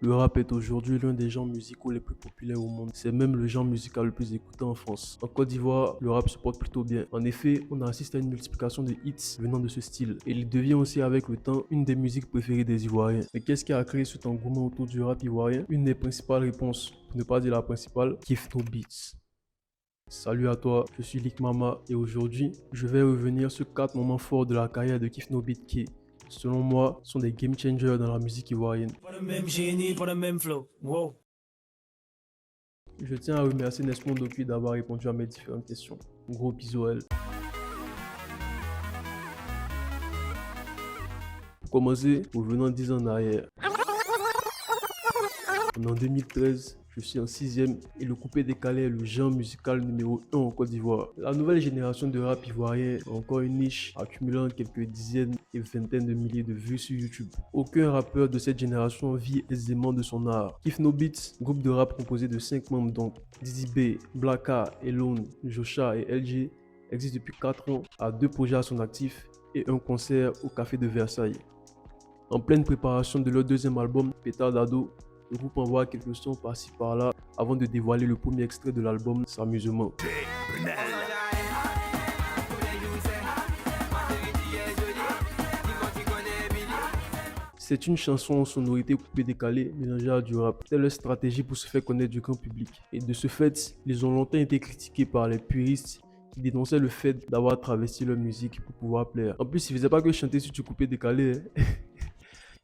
Le rap est aujourd'hui l'un des genres musicaux les plus populaires au monde. C'est même le genre musical le plus écouté en France. En Côte d'Ivoire, le rap se porte plutôt bien. En effet, on assiste à une multiplication de hits venant de ce style. Et il devient aussi avec le temps une des musiques préférées des Ivoiriens. Mais qu'est-ce qui a créé cet engouement autour du rap ivoirien? Une des principales réponses, pour ne pas dire la principale, Kif No Beats. Salut à toi, je suis Lick Mama et aujourd'hui, je vais revenir sur 4 moments forts de la carrière de Kif No Beat qui, selon moi, sont des game changers dans la musique ivoirienne. Pas le même génie, pas le même flow. Wow. Je tiens à remercier Nesmond Doki d'avoir répondu à mes différentes questions. Gros bisous à elle. Pour commencer, revenons 10 ans en arrière. En 2013, je suis en 6ème et le coupé décalé est le genre musical numéro 1 en Côte d'Ivoire. La nouvelle génération de rap ivoirien a encore une niche, accumulant quelques dizaines et vingtaines de milliers de vues sur YouTube. Aucun rappeur de cette génération vit aisément de son art. Kif No Beats, groupe de rap composé de 5 membres dont Dizzy B, Blacka, Elone, Jocha et LG, existe depuis 4 ans, a 2 projets à son actif et un concert au Café de Versailles. En pleine préparation de leur deuxième album, Pétard d'Ado, le groupe envoie quelques sons par-ci par-là avant de dévoiler le premier extrait de l'album, S'amusement. C'est une chanson en sonorité coupée décalée mélangée à du rap. C'est leur stratégie pour se faire connaître du grand public. Et de ce fait, ils ont longtemps été critiqués par les puristes qui dénonçaient le fait d'avoir travesti leur musique pour pouvoir plaire. En plus, ils faisaient pas que chanter sur du coupé décalé, hein.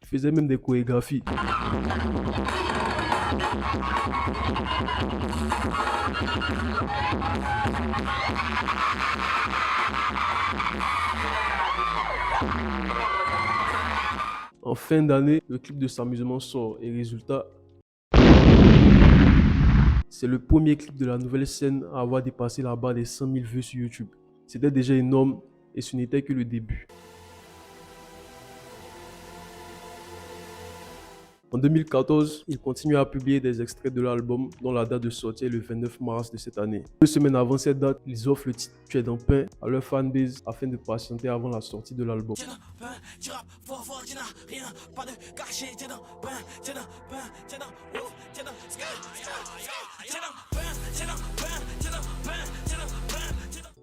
Ils faisaient même des chorégraphies. En fin d'année, le clip de S'amusement sort et résultat, c'est le premier clip de la nouvelle scène à avoir dépassé la barre des 100 000 vues sur YouTube. C'était déjà énorme et ce n'était que le début. En 2014, il continue à publier des extraits de l'album dont la date de sortie est le 29 mars de cette année. 2 semaines avant cette date, ils offrent le titre Tu es dans pain à leur fanbase afin de patienter avant la sortie de l'album.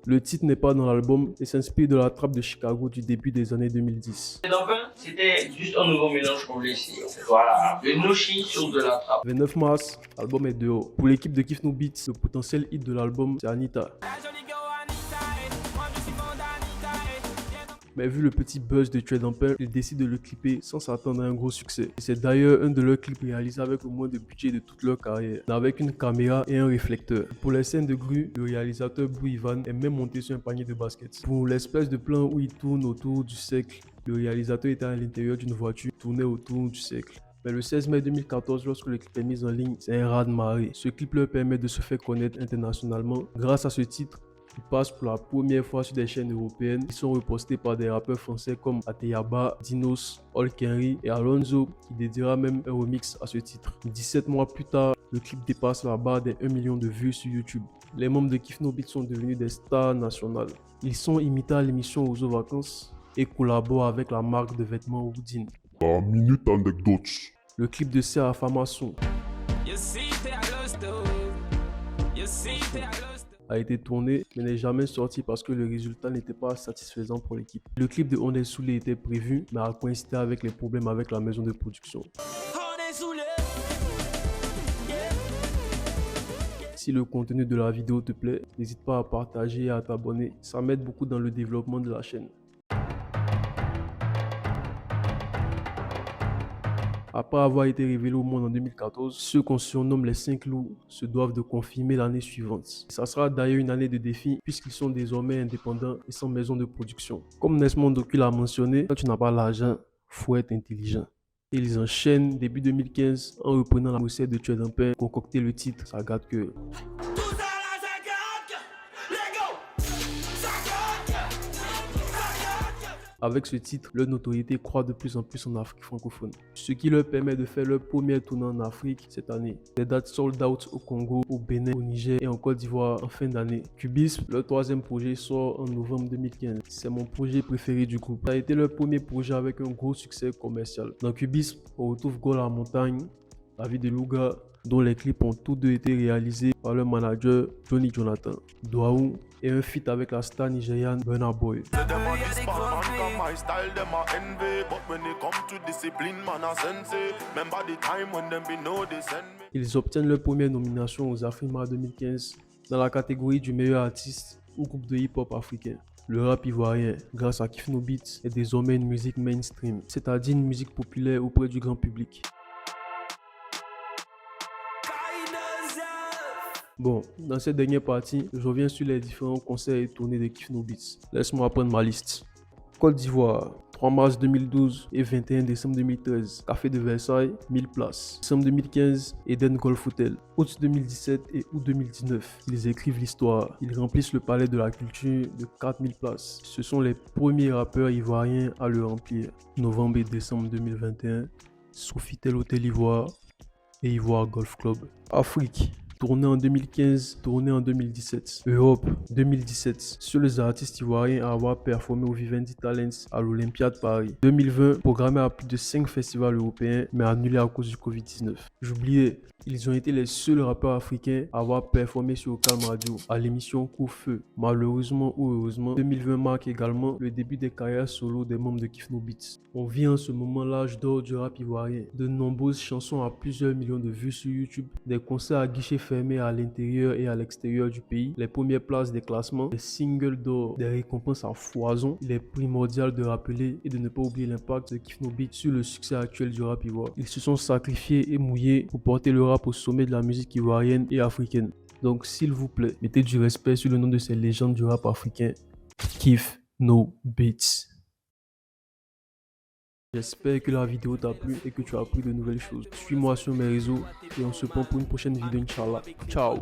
Le titre n'est pas dans l'album et s'inspire de la trappe de Chicago du début des années 2010. C'était juste un nouveau mélange qu'on voulait essayer. Voilà, le noshi sur de la trappe. 29 mars, l'album est dehors. Pour l'équipe de Kif No Beats, le potentiel hit de l'album, c'est Anita. Mais vu le petit buzz de Tu es dans pain, ils décident de le clipper sans s'attendre à un gros succès. Et c'est d'ailleurs un de leurs clips réalisés avec le moins de budget de toute leur carrière, avec une caméra et un réflecteur. Pour les scènes de grue, le réalisateur Bou Ivan est même monté sur un panier de basket. Pour l'espèce de plan où il tourne autour du cercle, le réalisateur était à l'intérieur d'une voiture, tournait autour du cercle. Mais le 16 mai 2014, lorsque le clip est mis en ligne, c'est un raz-de-marée. Ce clip leur permet de se faire connaître internationalement. Grâce à ce titre, ils passent pour la première fois sur des chaînes européennes qui sont repostés par des rappeurs français comme Ateyaba, Dinos, Olkenry et Alonso qui dédiera même un remix à ce titre. 17 mois plus tard, le clip dépasse la barre des 1 million de vues sur YouTube. Les membres de Kif No Beats sont devenus des stars nationales. Ils sont imités à l'émission Ozo Vacances et collaborent avec la marque de vêtements Houdin. La minute anecdote. Le clip de Serafama Mason a été tourné mais n'est jamais sorti parce que le résultat n'était pas satisfaisant pour l'équipe. Le clip de On est saoulé était prévu mais a coïncidé avec les problèmes avec la maison de production. Si le contenu de la vidéo te plaît, n'hésite pas à partager et à t'abonner, ça m'aide beaucoup dans le développement de la chaîne. Après avoir été révélé au monde en 2014, ceux qu'on surnomme les 5 loups se doivent de confirmer l'année suivante. Ça sera d'ailleurs une année de défi puisqu'ils sont désormais indépendants et sans maison de production. Comme Nesmond Doki l'a mentionné, quand tu n'as pas l'argent, faut être intelligent. Et ils enchaînent début 2015 en reprenant la recette de Tu es dans pain, concocter le titre, ça gâte que. Avec ce titre, leur notoriété croît de plus en plus en Afrique francophone, ce qui leur permet de faire leur première tournée en Afrique cette année. Des dates sold out au Congo, au Bénin, au Niger et en Côte d'Ivoire en fin d'année. Cubisme, leur troisième projet, sort en novembre 2015. C'est mon projet préféré du groupe. Ça a été leur premier projet avec un gros succès commercial. Dans Cubisme, on retrouve Go la montagne, David et Louga, dont les clips ont tous deux été réalisés par leur manager Johnny Jonathan. Douaou et un feat avec la star nigériane Burna Boy. Ils obtiennent leur première nomination aux Afrima 2015 dans la catégorie du meilleur artiste ou groupe de hip-hop africain. Le rap ivoirien, grâce à Kifno Beats, est désormais une musique mainstream, c'est-à-dire une musique populaire auprès du grand public. Bon, dans cette dernière partie, je reviens sur les différents concerts et tournées de Kifno Beats. Laisse-moi prendre ma liste. Côte d'Ivoire, 3 mars 2012 et 21 décembre 2013, Café de Versailles, 1000 places. Décembre 2015, Eden Golf Hotel. Août 2017 et août 2019, ils écrivent l'histoire. Ils remplissent le palais de la culture de 4000 places. Ce sont les premiers rappeurs ivoiriens à le remplir. Novembre et décembre 2021, Sofitel Hôtel Ivoire et Ivoire Golf Club. Afrique. Tournée en 2015, tournée en 2017. Europe, 2017. Sur les artistes ivoiriens à avoir performé au Vivendi Talents à l'Olympiade Paris. 2020, programmé à plus de 5 festivals européens, mais annulé à cause du Covid-19. J'oubliais, ils ont été les seuls rappeurs africains à avoir performé sur Calm Radio à l'émission Coup Feu. Malheureusement ou heureusement, 2020 marque également le début des carrières solo des membres de Kifno Beats. On vit en ce moment l'âge d'or du rap ivoirien. De nombreuses chansons à plusieurs millions de vues sur YouTube, des concerts à guichets fermés à l'intérieur et à l'extérieur du pays, les premières places des classements, les singles d'or, des récompenses à foison. Il est primordial de rappeler et de ne pas oublier l'impact de Kifno Beats sur le succès actuel du rap ivoirien. Ils se sont sacrifiés et mouillés pour porter le rap au sommet de la musique ivoirienne et africaine. Donc s'il vous plaît, mettez du respect sur le nom de ces légendes du rap africain. Kifno Beats. J'espère que la vidéo t'a plu et que tu as appris de nouvelles choses. Suis-moi sur mes réseaux et on se prend pour une prochaine vidéo, Inch'Allah. Ciao.